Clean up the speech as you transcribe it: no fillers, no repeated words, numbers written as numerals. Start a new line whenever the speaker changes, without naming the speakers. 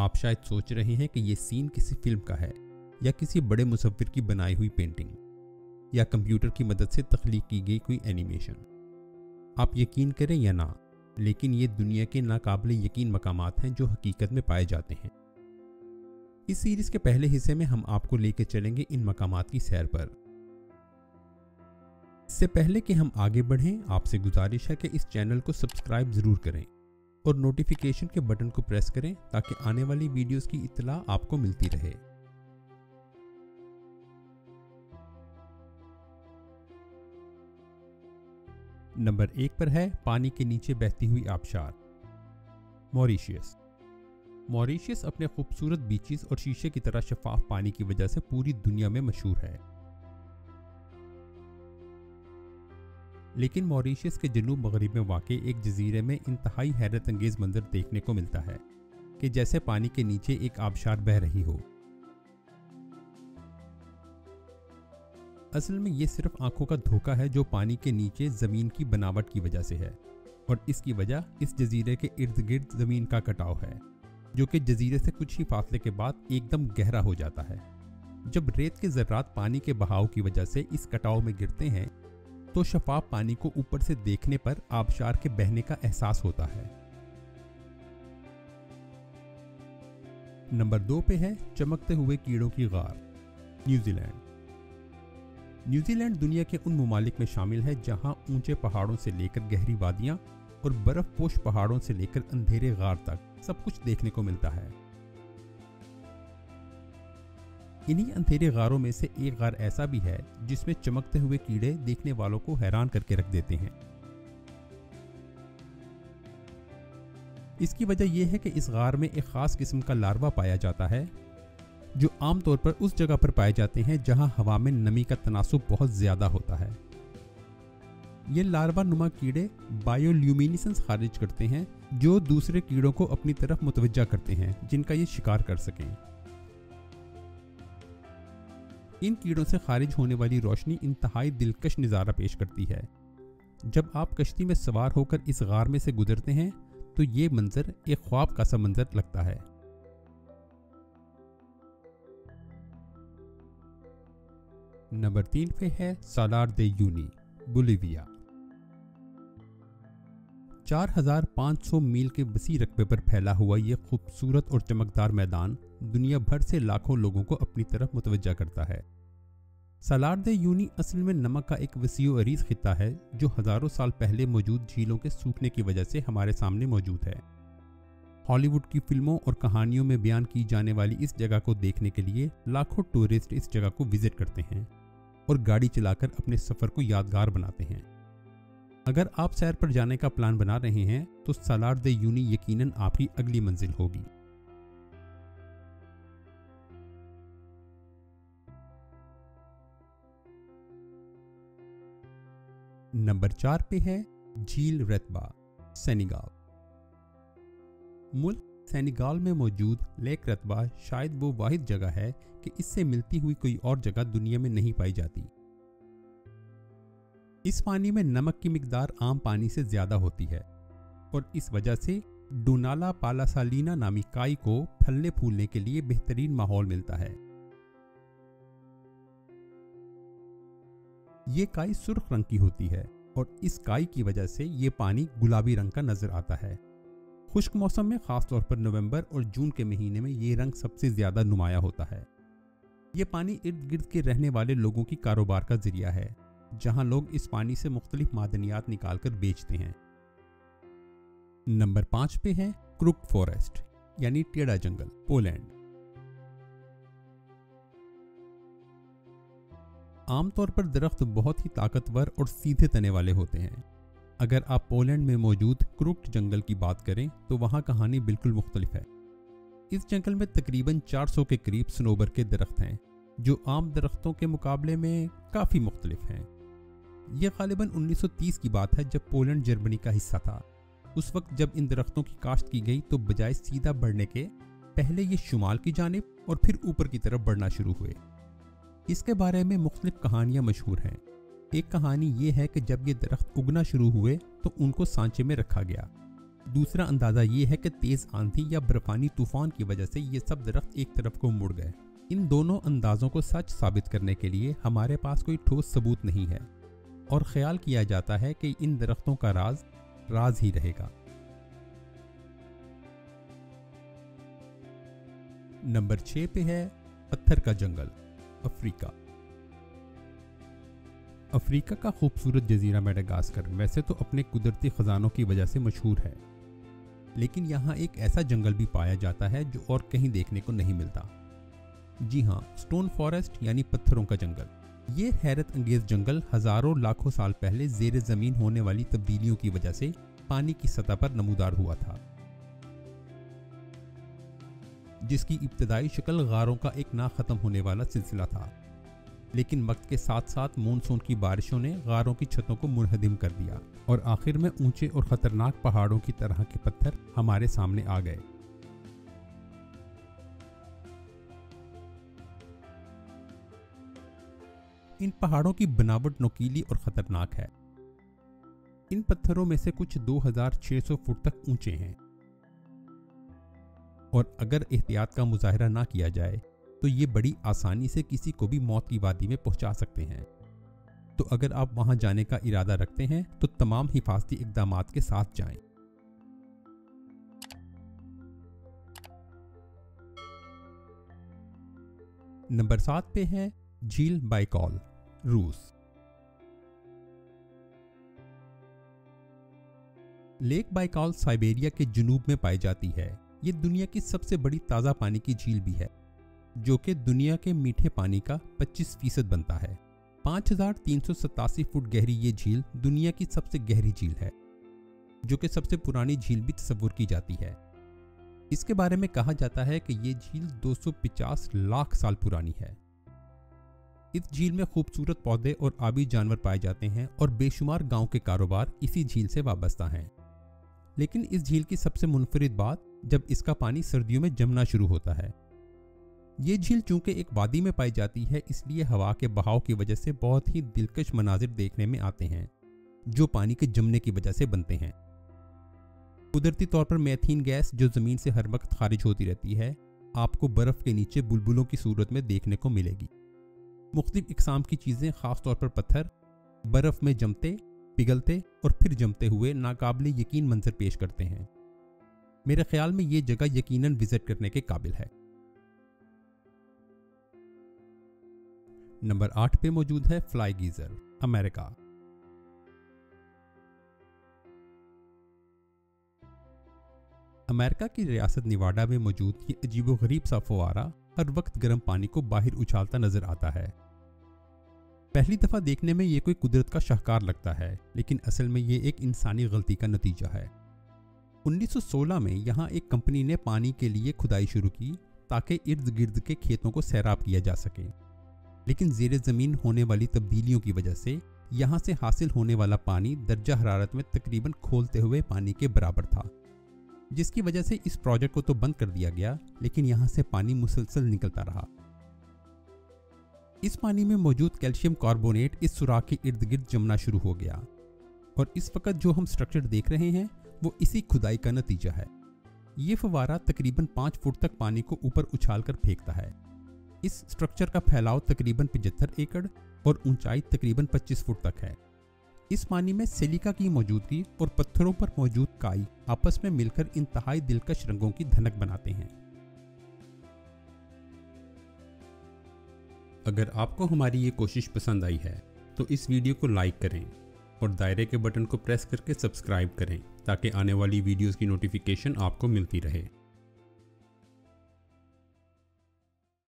आप शायद सोच रहे हैं कि ये सीन किसी फिल्म का है या किसी बड़े मुसव्विर की बनाई हुई पेंटिंग या कंप्यूटर की मदद से तख्लीक की गई कोई एनिमेशन। आप यकीन करें या ना, लेकिन ये दुनिया के नाकाबिले यकीन मकामात हैं जो हकीकत में पाए जाते हैं। इस सीरीज के पहले हिस्से में हम आपको लेकर चलेंगे इन मकामात की सैर पर। इससे पहले कि हम आगे बढ़ें, आपसे गुजारिश है कि इस चैनल को सब्सक्राइब जरूर करें और नोटिफिकेशन के बटन को प्रेस करें ताकि आने वाली वीडियोस की इत्तला आपको मिलती रहे। नंबर 1 पर है पानी के नीचे बहती हुई आबशार, मॉरिशस। मॉरिशस अपने खूबसूरत बीचेस और शीशे की तरह शफाफ पानी की वजह से पूरी दुनिया में मशहूर है। लेकिन मॉरिशस के जनूब मगरिब में वाक़ एक जजीरे में इंतहाई हैरत अंगेज मंजर देखने को मिलता है कि जैसे पानी के नीचे एक आबशार बह रही हो। असल में ये सिर्फ आंखों का धोखा है जो पानी के नीचे ज़मीन की बनावट की वजह से है, और इसकी वजह इस जजीरे के इर्द गिर्द ज़मीन का कटाव है, जो कि जजीरे से कुछ ही फासले के बाद एकदम गहरा हो जाता है। जब रेत के ज़र्रात पानी के बहाव की वजह से इस कटाव में गिरते हैं तो शफाफ पानी को ऊपर से देखने पर आबशार के बहने का एहसास होता है। नंबर 2 पे है चमकते हुए कीड़ों की गार, न्यूजीलैंड। न्यूजीलैंड दुनिया के उन ममालिक में शामिल है जहां ऊंचे पहाड़ों से लेकर गहरी वादियां और बर्फपोश पहाड़ों से लेकर अंधेरे गार तक सब कुछ देखने को मिलता है। इन्हीं अंधेरे गारों में से एक गार ऐसा भी है जिसमें चमकते हुए कीड़े देखने वालों को हैरान करके रख देते हैं। इसकी वजह यह है कि इस गार में एक खास किस्म का लार्वा पाया जाता है जो आमतौर पर उस जगह पर पाए जाते हैं जहां हवा में नमी का तनासुब बहुत ज्यादा होता है। ये लार्वा नुमा कीड़े बायोल्यूमिनेसेंस खारिज करते हैं जो दूसरे कीड़ों को अपनी तरफ मुतवज्जा करते हैं जिनका ये शिकार कर सकें। इन कीड़ों से खारिज होने वाली रोशनी इंतहाई दिलकश नज़ारा पेश करती है। जब आप कश्ती में सवार होकर इस गार में से गुजरते हैं तो ये मंजर एक ख्वाब का सा मंजर लगता है। नंबर 3 पे है सालार दे यूनी, बोलिविया। 4500 मील के वसी रकबे पर फैला हुआ ये खूबसूरत और चमकदार मैदान दुनिया भर से लाखों लोगों को अपनी तरफ मुतवज्जा करता है। सालार दे यूनी असल में नमक का एक वसीओ अरीज खित्ता है जो हजारों साल पहले मौजूद झीलों के सूखने की वजह से हमारे सामने मौजूद है। हॉलीवुड की फिल्मों और कहानियों में बयान की जाने वाली इस जगह को देखने के लिए लाखों टूरिस्ट इस जगह को विजिट करते हैं और गाड़ी चलाकर अपने सफर को यादगार बनाते हैं। अगर आप सैर पर जाने का प्लान बना रहे हैं तो सालार दे यूनी यकीनन आपकी अगली मंजिल होगी। नंबर 4 पे है झील रेतबा, सेनेगल। मुल्क सेनेगल में मौजूद लेक रेतबा शायद वो वाहिद जगह है कि इससे मिलती हुई कोई और जगह दुनिया में नहीं पाई जाती। इस पानी में नमक की मिकदार आम पानी से ज्यादा होती है और इस वजह से डुनाला पालासालिना नामी काई को फलने फूलने के लिए बेहतरीन माहौल मिलता है। ये काई सुर्ख रंग की होती है और इस काई की वजह से ये पानी गुलाबी रंग का नजर आता है। खुश्क मौसम में खासतौर पर नवंबर और जून के महीने में ये रंग सबसे ज्यादा नुमाया होता है। ये पानी इर्द गिर्द के रहने वाले लोगों की कारोबार का जरिया है, जहां लोग इस पानी से मुख्तलिफ मादनियात निकालकर बेचते हैं। नंबर 5 पे है क्रुक फॉरेस्ट यानी टेढ़ा जंगल, पोलैंड। आमतौर पर दरख्त बहुत ही ताकतवर और सीधे तने वाले होते हैं। अगर आप पोलैंड में मौजूद क्रुक जंगल की बात करें तो वहां कहानी बिल्कुल मुख्तलिफ है। इस जंगल में तकरीबन 400 के करीब सनोबर के दरख्त हैं जो आम दरख्तों के मुकाबले में काफ़ी मुख्तलिफ हैं। यह गालिबन 1930 की बात है जब पोलैंड जर्मनी का हिस्सा था। उस वक्त जब इन दरख्तों की काश्त की गई तो बजाय सीधा बढ़ने के पहले ये शुमाल की जानिब और फिर ऊपर की तरफ बढ़ना शुरू हुए। इसके बारे में मुख्तलिफ कहानियाँ मशहूर हैं। एक कहानी ये है कि जब ये दरख्त उगना शुरू हुए तो उनको सांचे में रखा गया, दूसरा अंदाज़ा ये है कि तेज़ आंधी या बर्फानी तूफान की वजह से ये सब दरख्त एक तरफ को मुड़ गए। इन दोनों अंदाज़ों को सच साबित करने के लिए हमारे पास कोई ठोस सबूत नहीं है और ख्याल किया जाता है कि इन दरख्तों का राज ही रहेगा। नंबर 6 पे है पत्थर का जंगल, अफ्रीका। अफ्रीका का खूबसूरत जजीरा मेडागास्कर वैसे तो अपने कुदरती खजानों की वजह से मशहूर है, लेकिन यहाँ एक ऐसा जंगल भी पाया जाता है जो और कहीं देखने को नहीं मिलता। जी हाँ, स्टोन फॉरेस्ट यानी पत्थरों का जंगल। ये हैरत अंगेज जंगल हजारों लाखों साल पहले ज़ेरे ज़मीन होने वाली तब्दीलियों की वजह से पानी की सतह पर नमूदार हुआ था, जिसकी इब्तदाई शक्ल गारों का एक ना ख़त्म होने वाला सिलसिला था। लेकिन वक्त के साथ साथ मानसून की बारिशों ने गारों की छतों को मुनहदिम कर दिया और आखिर में ऊंचे और ख़तरनाक पहाड़ों की तरह के पत्थर हमारे सामने आ गए। इन पहाड़ों की बनावट नुकीली और ख़तरनाक है। इन पत्थरों में से कुछ 2600 फुट तक ऊंचे हैं और अगर एहतियात का मुजाहरा ना किया जाए तो ये बड़ी आसानी से किसी को भी मौत की वादी में पहुंचा सकते हैं। तो अगर आप वहां जाने का इरादा रखते हैं तो तमाम हिफाजती इक़दामात के साथ जाएं। नंबर 7 पे है झील बाइकॉल, रूस। लेक बाइकॉल साइबेरिया के जुनूब में पाई जाती है। ये दुनिया की सबसे बड़ी ताज़ा पानी की झील भी है, जो कि दुनिया के मीठे पानी का 25% बनता है। 5387 फुट गहरी ये झील दुनिया की सबसे गहरी झील है, जो कि सबसे पुरानी झील भी तस्वुर की जाती है। इसके बारे में कहा जाता है कि ये झील 250 लाख साल पुरानी है। इस झील में खूबसूरत पौधे और आबी जानवर पाए जाते हैं और बेशुमार गांव के कारोबार इसी झील से वाबस्ता हैं। लेकिन इस झील की सबसे मुनफरिद बात जब इसका पानी सर्दियों में जमना शुरू होता है। ये झील चूंकि एक वादी में पाई जाती है, इसलिए हवा के बहाव की वजह से बहुत ही दिलकश मनाजिर देखने में आते हैं, जो पानी के जमने की वजह से बनते हैं। कुदरती तौर पर मीथेन गैस जो जमीन से हर वक्त खारिज होती रहती है, आपको बर्फ के नीचे बुलबुलों की सूरत में देखने को मिलेगी। मुख्तलिफ इकसाम की चीज़ें, खासतौर पर पत्थर, बर्फ में जमते, पिघलते और फिर जमते हुए नाकाबिले यकीन मंजर पेश करते हैं। मेरे ख्याल में ये जगह यकीनन विजिट करने के काबिल है। नंबर 8 पे मौजूद है फ्लाई गीजर, अमेरिका। अमेरिका की रियासत निवाडा में मौजूद ये अजीबोगरीब सा फव्वारा हर वक्त गर्म पानी को बाहर उछालता नजर आता है। पहली दफा देखने में ये कोई कुदरत का शाहकार लगता है, लेकिन असल में ये एक इंसानी गलती का नतीजा है। 1916 में यहाँ एक कंपनी ने पानी के लिए खुदाई शुरू की ताकि इर्द गिर्द के खेतों को सैराब किया जा सके, लेकिन ज़ेरे ज़मीन होने वाली तब्दीलियों की वजह से यहाँ से हासिल होने वाला पानी दर्जा हरारत में तकरीबन खोलते हुए पानी के बराबर था, जिसकी वजह से इस प्रोजेक्ट को तो बंद कर दिया गया, लेकिन यहाँ से पानी मुसलसल निकलता रहा। इस पानी में मौजूद कैल्शियम कार्बोनेट इस सुराख के इर्द गिर्द जमना शुरू हो गया और इस वक्त जो हम स्ट्रक्चर देख रहे हैं वो इसी खुदाई का नतीजा है। ये फव्वारा तकरीबन 5 फुट तक पानी को ऊपर उछालकर फेंकता है। इस स्ट्रक्चर का फैलाव तकरीबन 75 एकड़ और ऊंचाई तकरीबन 25 फुट तक है। इस पानी में सिलिका की मौजूदगी और पत्थरों पर मौजूद काई आपस में मिलकर इंतहाई दिलकश रंगों की धनक बनाते हैं। अगर आपको हमारी ये कोशिश पसंद आई है तो इस वीडियो को लाइक करें और दायरे के बटन को प्रेस करके सब्सक्राइब करें ताकि आने वाली वीडियोस की नोटिफिकेशन आपको मिलती रहे।